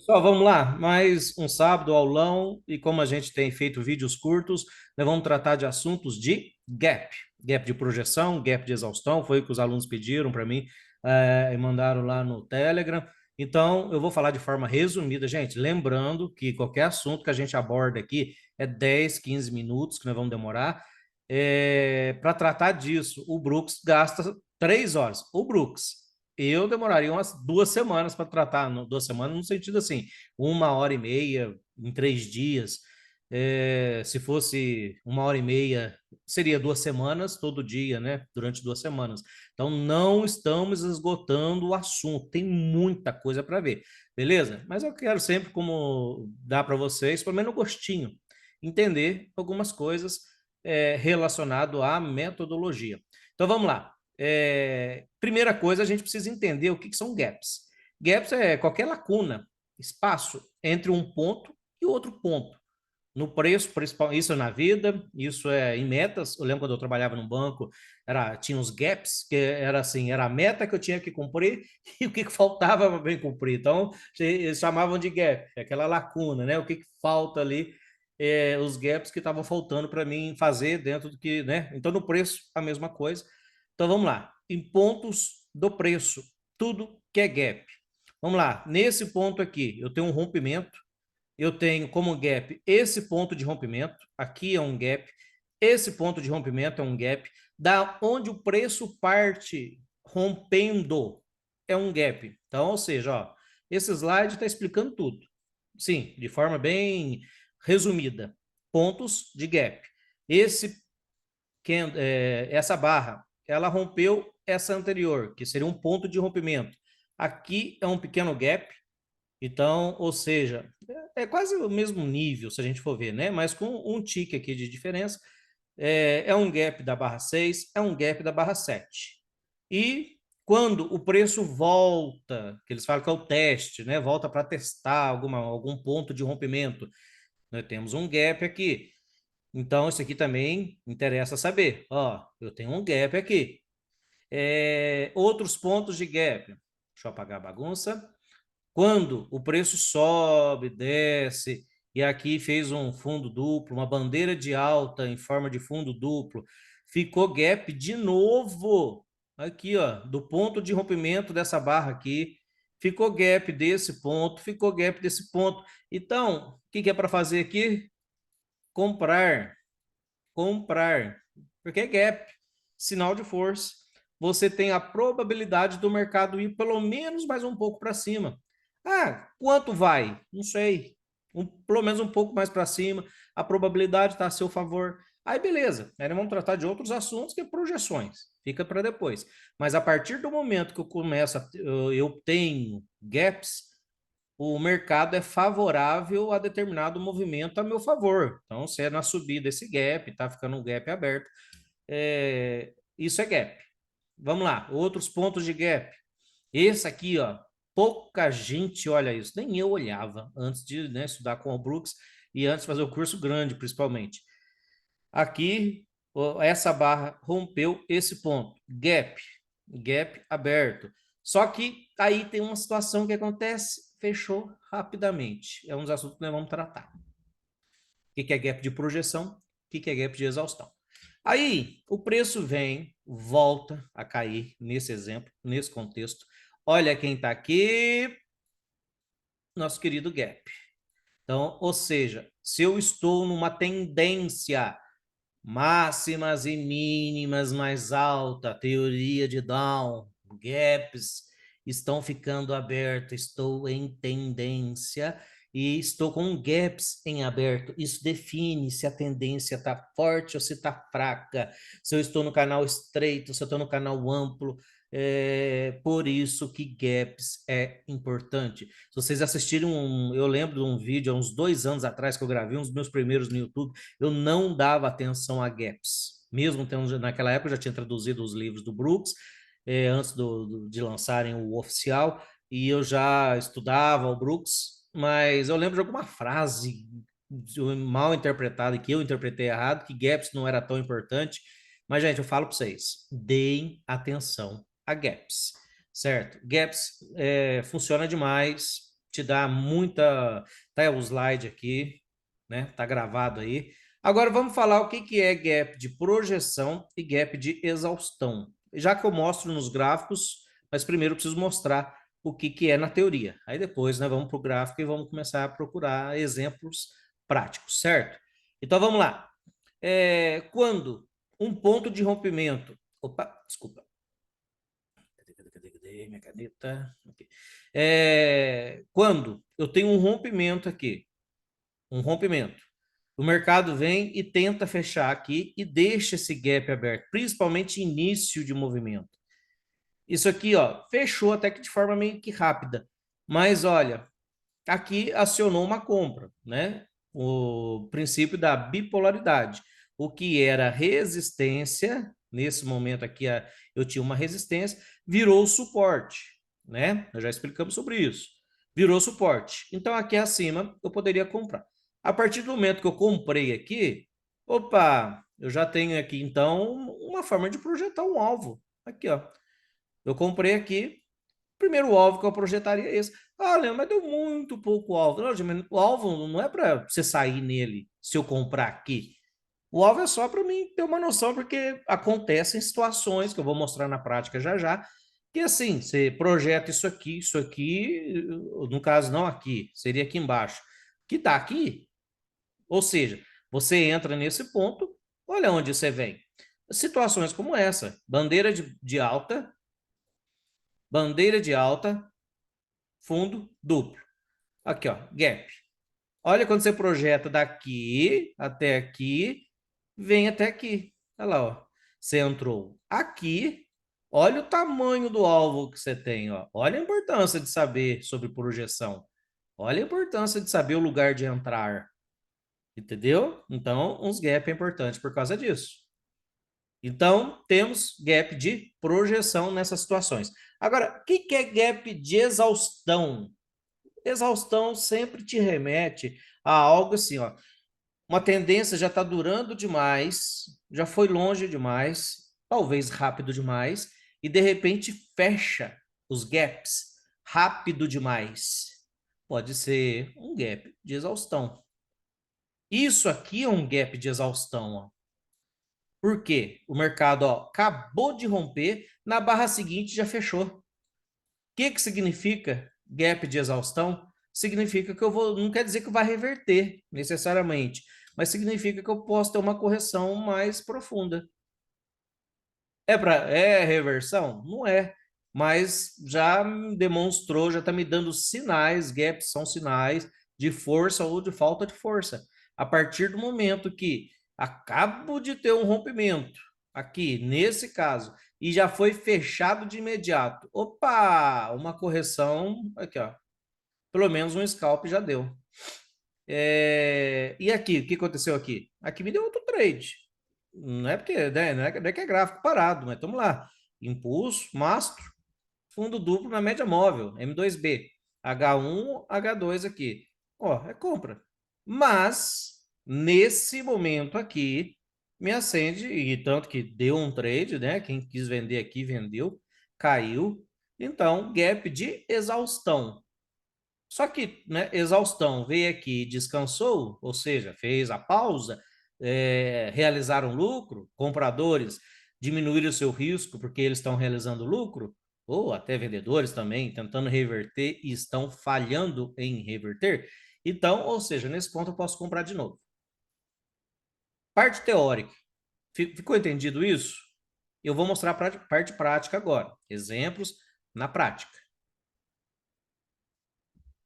Pessoal, vamos lá. Mais um sábado, aulão, e como a gente tem feito vídeos curtos, nós vamos tratar de assuntos de gap. Gap de projeção, gap de exaustão, foi o que os alunos pediram para mim e mandaram lá no Telegram. Então, eu vou falar de forma resumida, gente. Lembrando que qualquer assunto que a gente aborda aqui é 10, 15 minutos que nós vamos demorar. Para tratar disso, o Brooks gasta 3 horas. O Brooks. Eu demoraria umas 2 semanas para tratar, 2 semanas no sentido assim, 1 hora e meia em 3 dias. Se fosse 1 hora e meia, seria 2 semanas todo dia, né? Durante 2 semanas. Então, não estamos esgotando o assunto, tem muita coisa para ver, beleza? Mas eu quero sempre, como dar para vocês, pelo menos um gostinho, entender algumas coisas relacionado à metodologia. Então, vamos lá. Primeira coisa, a gente precisa entender o que são gaps. Gaps é qualquer lacuna, espaço entre um ponto e outro ponto. No preço, principal, isso é na vida, isso é em metas. Eu lembro quando eu trabalhava no banco, tinha os gaps, que era assim, era a meta que eu tinha que cumprir e o que faltava para bem cumprir. Então, eles chamavam de gap, aquela lacuna, né? O que falta ali, os gaps que estavam faltando para mim fazer dentro do que, né? Então, no preço, a mesma coisa. Então, vamos lá. Em pontos do preço, tudo que é gap. Vamos lá. Nesse ponto aqui, eu tenho um rompimento, eu tenho como gap esse ponto de rompimento, aqui é um gap, esse ponto de rompimento é um gap, da onde o preço parte rompendo é um gap. Então, ou seja, ó, esse slide está explicando tudo. Sim, de forma bem resumida. Pontos de gap. Essa barra, ela rompeu essa anterior, que seria um ponto de rompimento. Aqui é um pequeno gap, então, ou seja, é quase o mesmo nível, se a gente for ver, né? Mas com um tique aqui de diferença, é um gap da barra 6, é um gap da barra 7. E quando o preço volta, que eles falam que é o teste, né? Volta para testar algum ponto de rompimento, nós temos um gap aqui. Então, isso aqui também interessa saber. Ó, eu tenho um gap aqui. Outros pontos de gap. Deixa eu apagar a bagunça. Quando o preço sobe, desce, e aqui fez um fundo duplo, uma bandeira de alta em forma de fundo duplo, ficou gap de novo. Aqui, ó, do ponto de rompimento dessa barra aqui, ficou gap desse ponto, ficou gap desse ponto. Então, o que é para fazer aqui? Comprar, comprar, porque é gap, sinal de força. Você tem a probabilidade do mercado ir pelo menos mais um pouco para cima. Ah, quanto vai? Não sei. Pelo menos um pouco mais para cima. A probabilidade está a seu favor. Aí, beleza. Aí nós vamos tratar de outros assuntos que é projeções. Fica para depois. Mas a partir do momento que eu começo, eu tenho gaps, o mercado é favorável a determinado movimento a meu favor. Então, se é na subida esse gap, está ficando um gap aberto, isso é gap. Vamos lá, outros pontos de gap. Esse aqui, ó, pouca gente olha isso, nem eu olhava antes de, né, estudar com o Brooks e antes de fazer o curso grande, principalmente. Aqui, essa barra rompeu esse ponto, gap, gap aberto. Só que aí tem uma situação que acontece, fechou rapidamente. É um dos assuntos que nós vamos tratar. O que é gap de projeção? O que é gap de exaustão? Aí o preço vem, volta a cair nesse exemplo, nesse contexto. Olha quem está aqui, nosso querido gap. Então, ou seja, se eu estou numa tendência máximas e mínimas mais alta, teoria de Down, gaps estão ficando abertos, estou em tendência e estou com gaps em aberto. Isso define se a tendência está forte ou se está fraca, se eu estou no canal estreito, se eu estou no canal amplo. Por isso que gaps é importante. Se vocês assistirem eu lembro de um vídeo há uns 2 anos atrás que eu gravei, um dos meus primeiros no YouTube, eu não dava atenção a gaps. Mesmo tendo, naquela época, eu já tinha traduzido os livros do Brooks, antes de lançarem o oficial, e eu já estudava o Brooks, mas eu lembro de alguma frase mal interpretada, que eu interpretei errado, que gaps não era tão importante. Mas, gente, eu falo para vocês, deem atenção a gaps, certo? Gaps funciona demais. te dá muita... Tá o slide aqui, né? Tá gravado aí. Agora vamos falar o que que é gap de projeção e gap de exaustão. Já que eu mostro nos gráficos, mas primeiro eu preciso mostrar o que que é na teoria. Aí depois, né, vamos para o gráfico e vamos começar a procurar exemplos práticos, certo? Então vamos lá. Quando um ponto de rompimento... Opa, desculpa. Cadê minha caneta? Aqui. Quando eu tenho um rompimento aqui, um rompimento, o mercado vem e tenta fechar aqui e deixa esse gap aberto, principalmente início de movimento. Isso aqui, ó, fechou até que de forma meio que rápida. Mas olha, aqui acionou uma compra, né? O princípio da bipolaridade. O que era resistência, nesse momento aqui eu tinha uma resistência, virou suporte, né? Nós já explicamos sobre isso. Virou suporte. Então aqui acima eu poderia comprar. A partir do momento que eu comprei aqui, opa, eu já tenho aqui então uma forma de projetar um alvo. Aqui, ó. Eu comprei aqui, primeiro alvo que eu projetaria é esse. Ah, Leandro, mas deu muito pouco alvo. Não, o alvo não é para você sair nele se eu comprar aqui. O alvo é só para mim ter uma noção, porque acontecem situações que eu vou mostrar na prática já já, que assim, você projeta isso aqui, no caso não aqui, seria aqui embaixo, que tá aqui. Ou seja, você entra nesse ponto, olha onde você vem. Situações como essa, bandeira de alta, fundo duplo. Aqui, ó, gap. Olha quando você projeta daqui até aqui, vem até aqui. Olha lá, ó. Você entrou aqui, olha o tamanho do alvo que você tem, ó. Olha a importância de saber sobre projeção. Olha a importância de saber o lugar de entrar. Entendeu? Então, uns gap é importante por causa disso. Então, temos gap de projeção nessas situações. Agora, o que é gap de exaustão? Exaustão sempre te remete a algo assim, ó. Uma tendência já está durando demais, já foi longe demais, talvez rápido demais, e de repente fecha os gaps rápido demais. Pode ser um gap de exaustão. Isso aqui é um gap de exaustão, ó. Por quê? O mercado, ó, acabou de romper, na barra seguinte já fechou. O que significa gap de exaustão? Significa que eu vou, não quer dizer que vai reverter necessariamente, mas significa que eu posso ter uma correção mais profunda. É reversão? Não é, mas já demonstrou, já está me dando sinais, gaps são sinais de força ou de falta de força. A partir do momento que acabo de ter um rompimento, aqui, nesse caso, e já foi fechado de imediato. Opa, uma correção, aqui, ó. Pelo menos um scalp já deu. E aqui, o que aconteceu aqui? Aqui me deu outro trade. Não é porque, né, não é que é gráfico parado, mas vamos lá. Impulso, mastro, fundo duplo na média móvel, M2B. H1, H2 aqui. Ó, é compra. Mas, nesse momento aqui, me acende, e tanto que deu um trade, né? Quem quis vender aqui, vendeu, caiu. Então, gap de exaustão. Só que, né, exaustão, veio aqui, descansou, ou seja, fez a pausa, realizaram lucro, compradores diminuíram o seu risco porque eles estão realizando lucro, ou até vendedores também tentando reverter e estão falhando em reverter. Então, ou seja, nesse ponto eu posso comprar de novo. Parte teórica. Ficou entendido isso? Eu vou mostrar a parte prática agora. Exemplos na prática.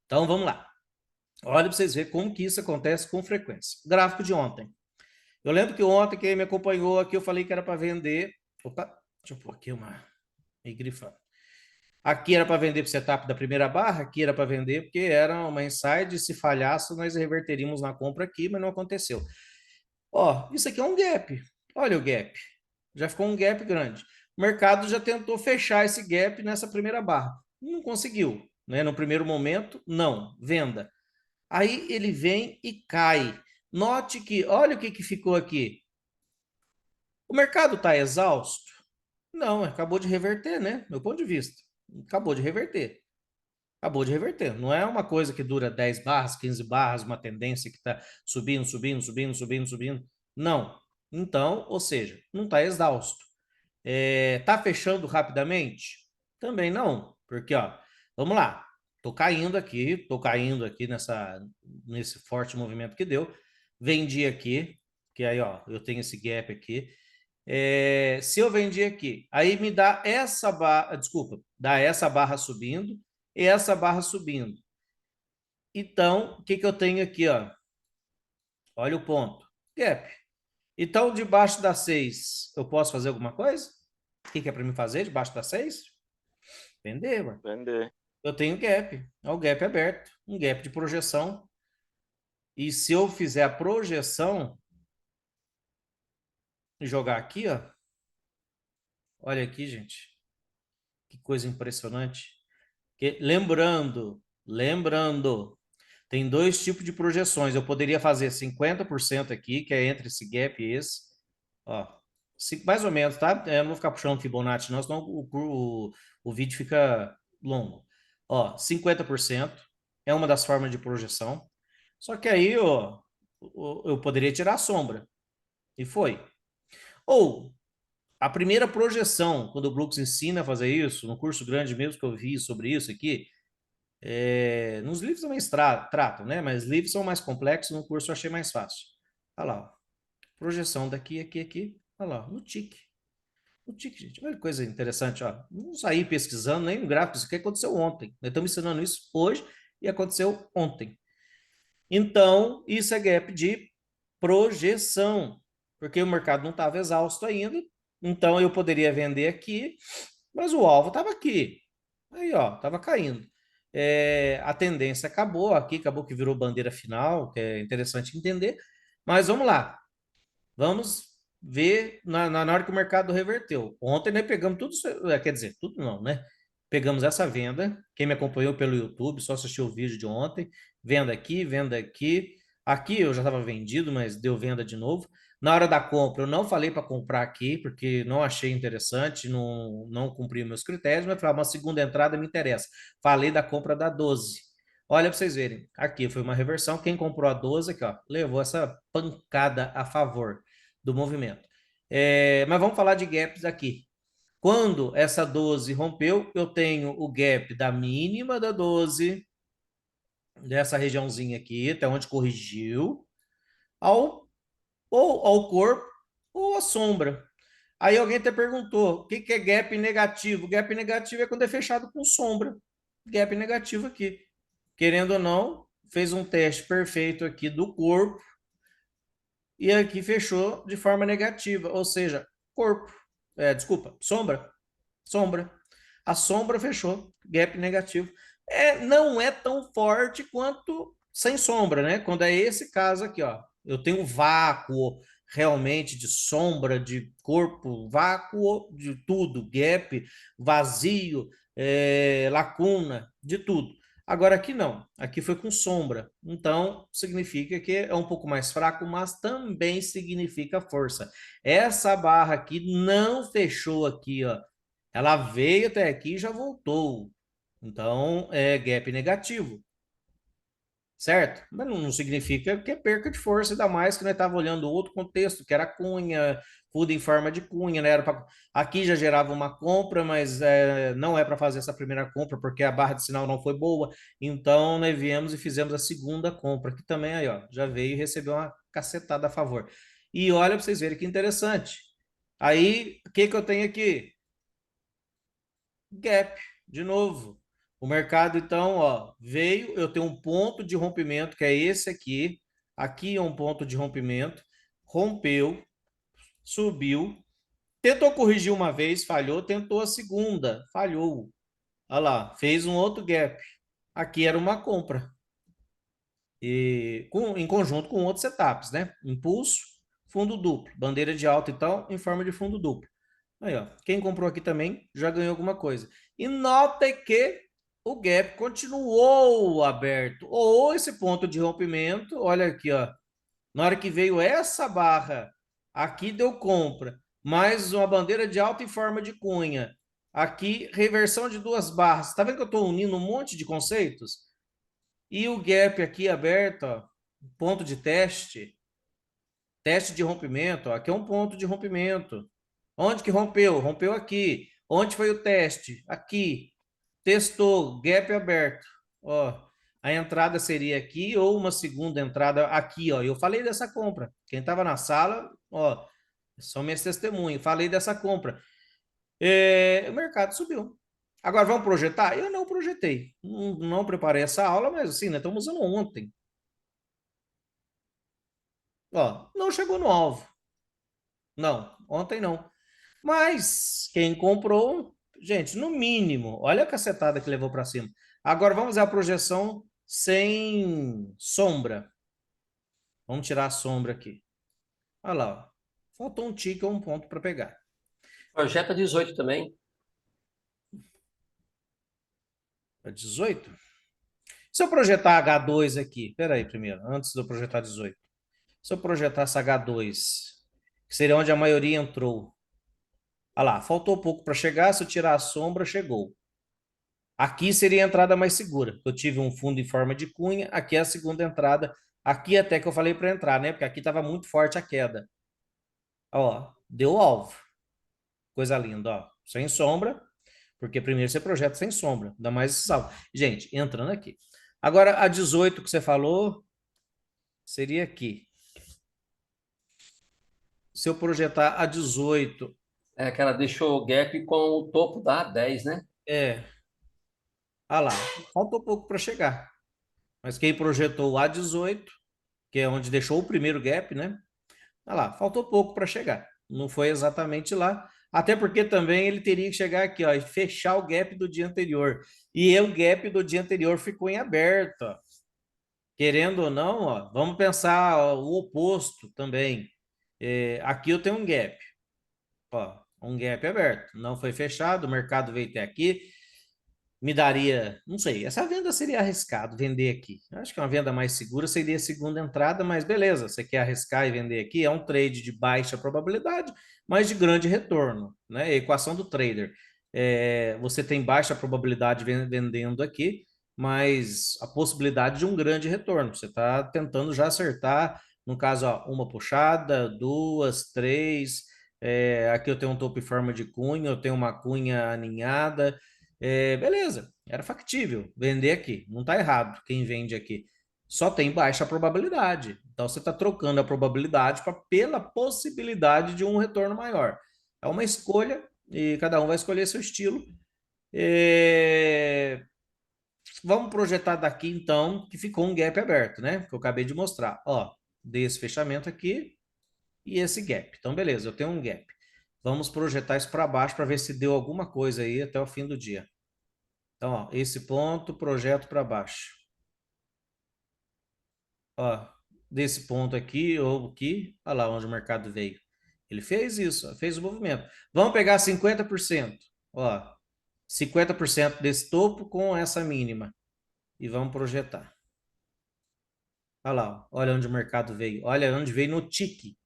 Então, vamos lá. Olha para vocês verem como que isso acontece com frequência. Gráfico de ontem. Eu lembro que ontem, quem me acompanhou aqui, eu falei que era para vender. Opa, deixa eu pôr aqui uma grifando. Aqui era para vender para o setup da primeira barra, aqui era para vender porque era uma inside. Se falhasse, nós reverteríamos na compra aqui, mas não aconteceu. Ó, isso aqui é um gap. Olha o gap. Já ficou um gap grande. O mercado já tentou fechar esse gap nessa primeira barra. Não conseguiu. Né? No primeiro momento, não. Venda. Aí ele vem e cai. Note que, olha o que ficou aqui. O mercado está exausto? Não, acabou de reverter, né? Meu ponto de vista. Acabou de reverter. acabou de reverter. Não é uma coisa que dura 10 barras, 15 barras, uma tendência que está subindo, subindo, subindo, subindo, subindo. Não. Então, ou seja, não está exausto. Tá fechando rapidamente? Também não, porque ó, vamos lá, tô caindo aqui nesse forte movimento que deu, vendi aqui, que aí ó, eu tenho esse gap aqui. Se eu vendi aqui, aí me dá essa barra, desculpa, dá essa barra subindo e essa barra subindo. Então, o que que eu tenho aqui, ó? Olha o ponto, gap. Então, debaixo da 6, eu posso fazer alguma coisa? O que que é para mim fazer debaixo da 6? Vender, mano. Vender. Eu tenho gap. É o gap aberto. Um gap de projeção. E se eu fizer a projeção e jogar aqui, ó. Olha aqui, gente. Que coisa impressionante. Lembrando, tem dois tipos de projeções. Eu poderia fazer 50% aqui, que é entre esse gap e esse. Ó, mais ou menos, tá? Eu não vou ficar puxando Fibonacci, não, senão o vídeo fica longo. Ó, 50% é uma das formas de projeção. Só que aí, ó, eu poderia tirar a sombra. E foi. Ou, a primeira projeção, quando o Brooks ensina a fazer isso, no curso grande mesmo que eu vi sobre isso aqui, nos livros também tratam, né? Mas livros são mais complexos, no curso eu achei mais fácil. Olha lá, ó. Projeção daqui, aqui, aqui. Olha lá, no tique. No tique, gente. Olha que coisa interessante, ó. Não saí pesquisando nem no gráfico, isso aqui aconteceu ontem. Nós estamos ensinando isso hoje e aconteceu ontem. Então, isso é gap de projeção, porque o mercado não estava exausto ainda. Então, eu poderia vender aqui, mas o alvo estava aqui. Aí, ó, estava caindo. A tendência acabou aqui, acabou que virou bandeira final, que é interessante entender. Mas vamos lá. Vamos ver na hora que o mercado reverteu. Ontem nós pegamos tudo, quer dizer, tudo não, né? Pegamos essa venda. Quem me acompanhou pelo YouTube, só assistiu o vídeo de ontem. Venda aqui, venda aqui. Aqui eu já estava vendido, mas deu venda de novo. Na hora da compra, eu não falei para comprar aqui, porque não achei interessante, não cumpri meus critérios, mas falei, uma segunda entrada me interessa. Falei da compra da 12. Olha para vocês verem. Aqui foi uma reversão. Quem comprou a 12 aqui, ó, levou essa pancada a favor do movimento. Mas vamos falar de gaps aqui. Quando essa 12 rompeu, eu tenho o gap da mínima da 12, dessa regiãozinha aqui, até onde corrigiu, ou ao corpo ou à sombra. Aí alguém até perguntou, o que que é gap negativo? Gap negativo é quando é fechado com sombra. Gap negativo aqui. Querendo ou não, fez um teste perfeito aqui do corpo, e aqui fechou de forma negativa, ou seja, corpo. Desculpa, sombra. Sombra. A sombra fechou, gap negativo. Não é tão forte quanto sem sombra, né? Quando é esse caso aqui, ó. Eu tenho vácuo realmente de sombra, de corpo, vácuo de tudo, gap, vazio, lacuna, de tudo. Agora aqui não, aqui foi com sombra. Então significa que é um pouco mais fraco, mas também significa força. Essa barra aqui não fechou aqui, ó. Ela veio até aqui e já voltou. Então é gap negativo, certo? Mas não significa que é perca de força, ainda mais que nós estava olhando outro contexto, que era cunha, fundo em forma de cunha, né? Aqui já gerava uma compra, mas não é para fazer essa primeira compra, porque a barra de sinal não foi boa. Então nós viemos e fizemos a segunda compra, que também aí, ó, já veio e recebeu uma cacetada a favor. E olha para vocês verem que interessante. Aí, o que que eu tenho aqui? Gap, de novo. O mercado, então, ó, veio, eu tenho um ponto de rompimento, que é esse aqui. Aqui é um ponto de rompimento. Rompeu, subiu, tentou corrigir uma vez, falhou, tentou a segunda, falhou. Olha lá, fez um outro gap. Aqui era uma compra. Em conjunto com outros setups, né? Impulso, fundo duplo. Bandeira de alta, então, em forma de fundo duplo. Aí, ó. Quem comprou aqui também já ganhou alguma coisa. E note que o gap continuou aberto. Ou esse ponto de rompimento, olha aqui, ó. Na hora que veio essa barra, aqui deu compra, mais uma bandeira de alta em forma de cunha. Aqui, reversão de duas barras. Tá vendo que eu estou unindo um monte de conceitos? E o gap aqui aberto, ó, ponto de teste, teste de rompimento, ó, aqui é um ponto de rompimento. Onde que rompeu? Rompeu aqui. Onde foi o teste? Aqui. Testou, gap aberto. Ó, a entrada seria aqui ou uma segunda entrada aqui, ó. Eu falei dessa compra. Quem estava na sala, ó, são minhas testemunhas. Falei dessa compra. O mercado subiu. Agora vamos projetar? Eu não projetei. Não preparei essa aula, mas assim, né? Estamos usando ontem. Ó, não chegou no alvo. Não, ontem não. Mas quem comprou, gente, no mínimo, olha a cacetada que levou para cima. Agora vamos à projeção sem sombra. Vamos tirar a sombra aqui. Olha lá, ó. Faltou um tique ou um ponto para pegar. Projeta 18 também. É 18? Se eu projetar H2 aqui, espera aí primeiro, antes de eu projetar 18. Se eu projetar essa H2, que seria onde a maioria entrou. Olha lá, faltou pouco para chegar, se eu tirar a sombra, chegou. Aqui seria a entrada mais segura. Eu tive um fundo em forma de cunha, aqui é a segunda entrada. Aqui até que eu falei para entrar, né? Porque aqui estava muito forte a queda. Ó, deu alvo. Coisa linda, ó. Sem sombra, porque primeiro você projeta sem sombra, ainda mais esse salvo. Gente, entrando aqui. Agora, a 18 que você falou seria aqui. Se eu projetar a 18, É que ela deixou o gap com o topo da 10, né? ah lá, faltou pouco para chegar. Mas quem projetou a 18, que é onde deixou o primeiro gap, né? Ah lá, faltou pouco para chegar. Não foi exatamente lá. Até porque também ele teria que chegar aqui, ó, e fechar o gap do dia anterior. E o gap do dia anterior ficou em aberto, ó. Querendo ou não, ó, vamos pensar ó, o oposto também. Aqui eu tenho um gap, ó, um gap aberto. Não foi fechado, o mercado veio até aqui. Me daria, não sei, essa venda seria arriscado vender aqui. Acho que uma venda mais segura seria a segunda entrada, mas beleza, você quer arriscar e vender aqui, é um trade de baixa probabilidade, mas de grande retorno, né? A equação do trader. Você tem baixa probabilidade vendendo aqui, mas a possibilidade de um grande retorno. Você está tentando já acertar, no caso, ó, uma puxada, duas, três. Aqui eu tenho um topo em forma de cunha, eu tenho uma cunha aninhada. Beleza, era factível vender aqui, não está errado quem vende aqui. Só tem baixa probabilidade. Então você está trocando a probabilidade pela possibilidade de um retorno maior. É uma escolha e cada um vai escolher seu estilo. É, Vamos projetar daqui então que ficou um gap aberto, né? Que eu acabei de mostrar. Ó, dei esse fechamento aqui e esse gap. Então, beleza, eu tenho um gap. Vamos projetar isso para baixo para ver se deu alguma coisa aí até o fim do dia. Então, ó, esse ponto, projeto para baixo. Ó, desse ponto aqui ou aqui, olha lá onde o mercado veio. Ele fez isso, ó, fez o movimento. Vamos pegar 50%. Ó, 50% desse topo com essa mínima. E vamos projetar. Olha lá, ó, olha onde o mercado veio. Olha onde veio no tique.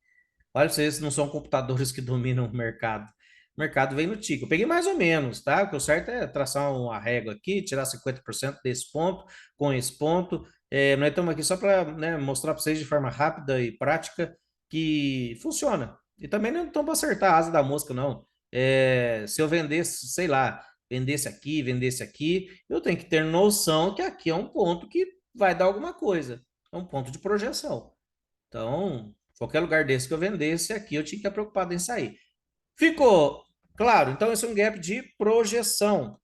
Olha, vocês não são computadores que dominam o mercado. O mercado vem no tico. Eu peguei mais ou menos, tá? O que o certo é traçar uma régua aqui, tirar 50% desse ponto com esse ponto. Nós estamos aqui só para, né, mostrar para vocês de forma rápida e prática que funciona. E também não estão para acertar a asa da mosca, não. Se eu vendesse, sei lá, vendesse aqui, eu tenho que ter noção que aqui é um ponto que vai dar alguma coisa. É um ponto de projeção. Então, qualquer lugar desse que eu vendesse, aqui eu tinha que estar preocupado em sair. Ficou claro? Então, esse é um gap de projeção.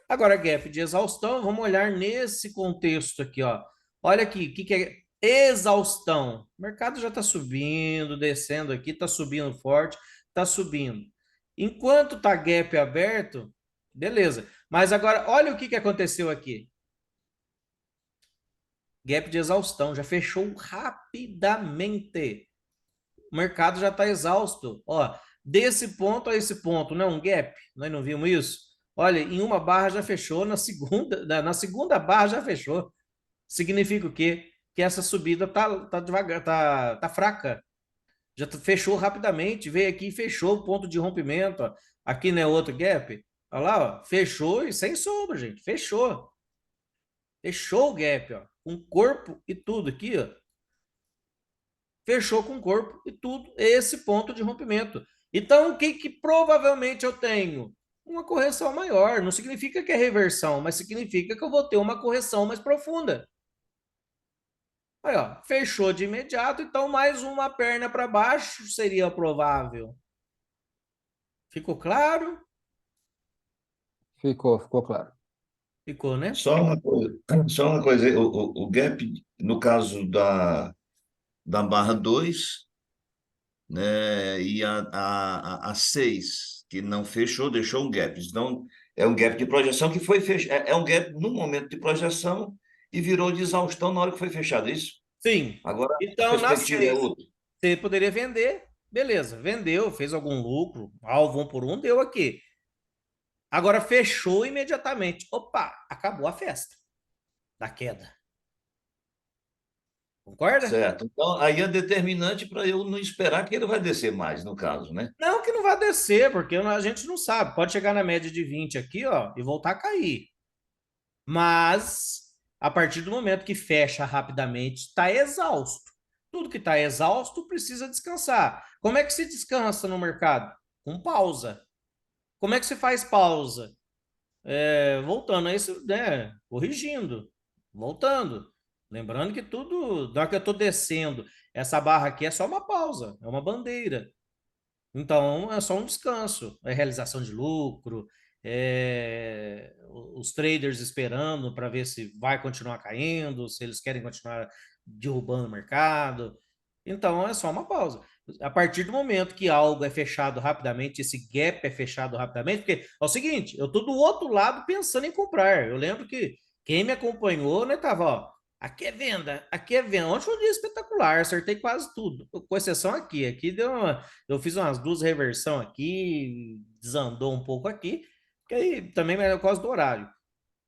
Agora, gap de exaustão, vamos olhar nesse contexto aqui, ó. Olha aqui, o que é exaustão? O mercado já está subindo, descendo aqui, está subindo forte, está subindo. Enquanto está gap aberto, beleza. Mas agora, olha o que aconteceu aqui. Gap de exaustão, já fechou rapidamente. O mercado já está exausto. Ó, desse ponto a esse ponto, não é um gap? Nós não vimos isso? Olha, em uma barra já fechou, na segunda barra já fechou. Significa o quê? Que essa subida tá devagar, tá fraca. Já fechou rapidamente, veio aqui e fechou o ponto de rompimento. Ó. Aqui não é outro gap? Olha lá, ó, fechou e sem sombra, gente. Fechou. Fechou o gap, ó, com corpo e tudo aqui, ó. Fechou com corpo e tudo. Esse ponto de rompimento. Então, o que que provavelmente eu tenho? Uma correção maior. Não significa que é reversão, mas significa que eu vou ter uma correção mais profunda. Aí, ó, fechou de imediato, então mais uma perna para baixo seria provável. Ficou claro? Ficou claro. Ficou, né? Só uma coisa, o gap, no caso da barra 2, né, e a 6 que não fechou, deixou um gap. Então, é um gap de projeção que foi fechado. É um gap no momento de projeção e virou de exaustão na hora que foi fechado, é isso? Sim. Agora, a Então, na perspectiva é 6, outra. você poderia vender, beleza, vendeu, fez algum lucro, alvo 1 por 1, deu aqui. Agora fechou imediatamente. Opa, acabou a festa da queda. Concorda? Certo. Então, aí é determinante para eu não esperar que ele vai descer mais, no caso, né? Não que não vai descer, porque a gente não sabe. Pode chegar na média de 20 aqui, ó, e voltar a cair. Mas, a partir do momento que fecha rapidamente, está exausto. Tudo que está exausto precisa descansar. Como é que se descansa no mercado? Com pausa. Como é que se faz pausa? Voltando a isso, né? Corrigindo, voltando. Lembrando que tudo, na hora que eu estou descendo, essa barra aqui é só uma pausa, é uma bandeira. Então, é só um descanso, é realização de lucro, os traders esperando para ver se vai continuar caindo, se eles querem continuar derrubando o mercado. Então, é só uma pausa. A partir do momento que algo é fechado rapidamente, esse gap é fechado rapidamente, porque é o seguinte, eu estou do outro lado pensando em comprar. Eu lembro que quem me acompanhou, né, tava, ó, aqui é venda, aqui é venda. Ontem foi um dia espetacular, acertei quase tudo, com exceção aqui. Aqui deu uma, eu fiz umas duas reversão aqui, desandou um pouco aqui, que aí também era por causa do horário.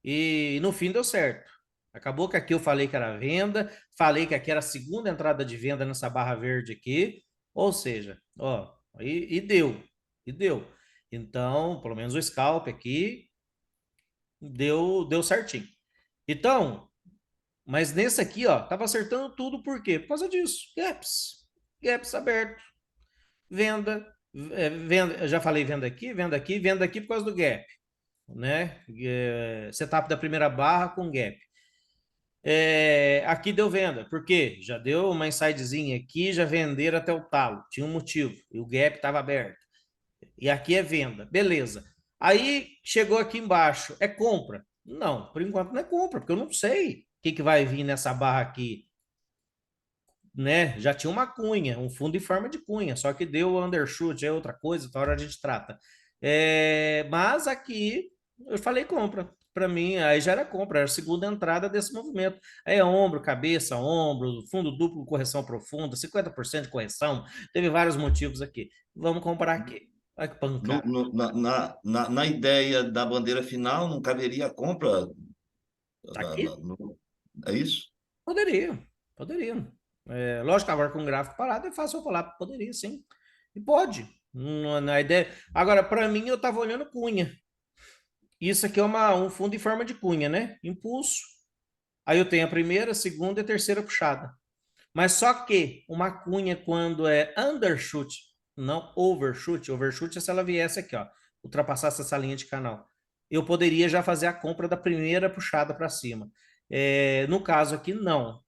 E no fim deu certo. Acabou que aqui eu falei que era venda, falei que aqui era a segunda entrada de venda nessa barra verde aqui, ou seja, ó, e deu, e deu. Então, pelo menos o scalp aqui deu certinho. Então, mas nesse aqui, ó, tava acertando tudo por quê? Por causa disso. Gaps abertos. Venda, venda, eu já falei venda aqui, venda aqui por causa do gap, né? Setup da primeira barra com gap. Aqui deu venda, por quê? Já deu uma insidezinha aqui, já venderam até o talo, tinha um motivo, e o gap estava aberto. E aqui é venda, beleza. Aí chegou aqui embaixo, é compra? Não, por enquanto não é compra, porque eu não sei o que vai vir nessa barra aqui, né? Já tinha uma cunha, um fundo em forma de cunha, só que deu undershoot, é outra coisa, então hora a gente trata. Mas aqui eu falei compra. Para mim, aí já era compra, era a segunda entrada desse movimento. Aí é ombro, cabeça, ombro, fundo duplo, correção profunda, 50% de correção, teve vários motivos aqui. Vamos comprar aqui. Olha que pancada. Na ideia da bandeira final, não caberia a compra. Tá aqui? É isso? Poderia, poderia. Lógico que agora com o gráfico parado é fácil eu falar, poderia sim. E pode. Na ideia. Agora, para mim, eu estava olhando cunha. Isso aqui é um fundo em forma de cunha, né? Impulso. Aí eu tenho a primeira, a segunda e a terceira puxada. Mas só que uma cunha, quando é undershoot, não overshoot, overshoot é se ela viesse aqui, ó, ultrapassasse essa linha de canal. Eu poderia já fazer a compra da primeira puxada para cima. No caso aqui, não.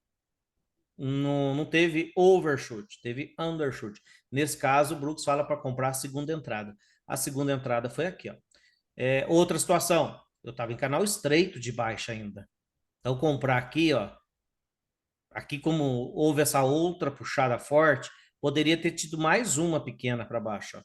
Não teve overshoot, teve undershoot. Nesse caso, o Brooks fala para comprar a segunda entrada. A segunda entrada foi aqui, ó. Outra situação, eu estava em canal estreito de baixa ainda. Então, comprar aqui, ó, aqui como houve essa outra puxada forte, poderia ter tido mais uma pequena para baixo, ó.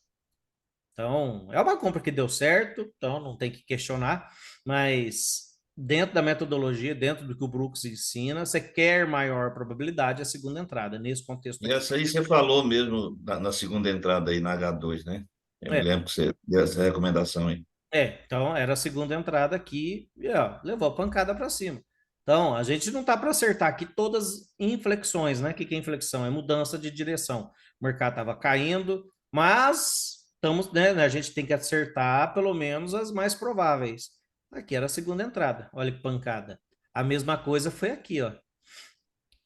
Então, é uma compra que deu certo, então não tem que questionar, mas dentro da metodologia, dentro do que o Brooks ensina, você quer maior probabilidade a segunda entrada, nesse contexto E aqui. essa aí você falou mesmo na segunda entrada aí na H2, né? Eu me É, lembro que você deu essa recomendação aí. então era a segunda entrada aqui e ó, levou a pancada para cima. Então, a gente não tá para acertar aqui todas inflexões, né? O que é inflexão? É mudança de direção. O mercado estava caindo, mas estamos, né, a gente tem que acertar pelo menos as mais prováveis. Aqui era a segunda entrada, olha que pancada. A mesma coisa foi aqui, ó.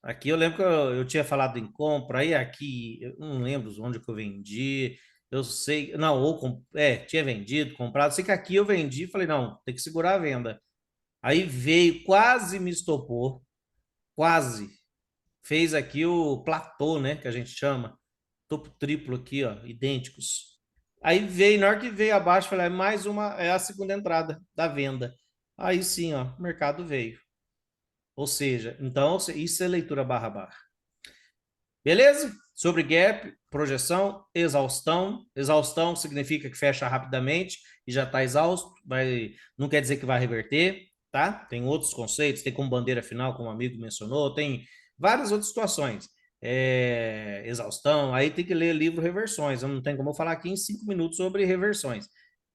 Aqui eu lembro que eu tinha falado em compra, aí aqui, eu não lembro onde que eu vendi, eu sei, não, tinha vendido, comprado, sei que aqui eu vendi, falei, não, tem que segurar a venda. Aí veio, quase me estopou, quase, fez aqui o platô, né, que a gente chama, topo triplo aqui, ó, idênticos. Aí veio, na hora que veio abaixo, falei, mais uma, é a segunda entrada da venda. Aí sim, ó, o mercado veio. Ou seja, então, isso é leitura barra barra. Beleza? Sobre gap, projeção, exaustão. Exaustão significa que fecha rapidamente e já está exausto, não quer dizer que vai reverter, tá? Tem outros conceitos, tem como bandeira final, como o amigo mencionou, tem várias outras situações. Exaustão, aí tem que ler livro Reversões. Eu não tenho como eu falar aqui em 5 minutos sobre reversões.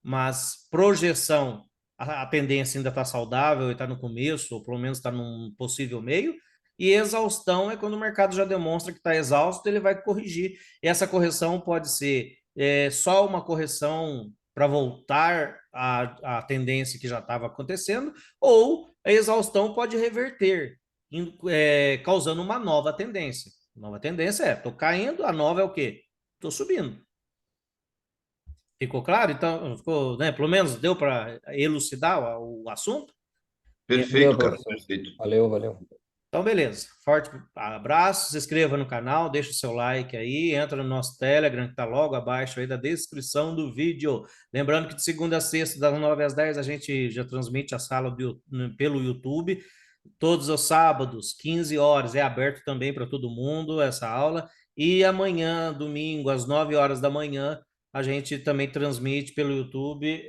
Mas projeção, a tendência ainda está saudável e está no começo, ou pelo menos está num possível meio. E exaustão é quando o mercado já demonstra que está exausto, ele vai corrigir. E essa correção pode ser só uma correção para voltar à tendência que já estava acontecendo, ou a exaustão pode reverter, causando uma nova tendência. Nova tendência estou caindo, a nova é o quê? Estou subindo. Ficou claro? Então, ficou, né? Pelo menos deu para elucidar o assunto? Deu, Perfeito, cara, professor. perfeito. Valeu, valeu. Então, beleza. Forte abraço, se inscreva no canal, deixa o seu like aí, entra no nosso Telegram, que tá logo abaixo aí da descrição do vídeo. Lembrando que de segunda a sexta, das 9 às 10, a gente já transmite a sala pelo YouTube. Todos os sábados, 15 horas, é aberto também para todo mundo essa aula. E amanhã, domingo, às 9 horas da manhã, a gente também transmite pelo YouTube,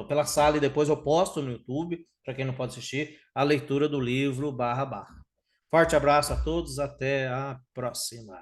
pela sala, e depois eu posto no YouTube, para quem não pode assistir, a leitura do livro barra barra. Forte abraço a todos, até a próxima.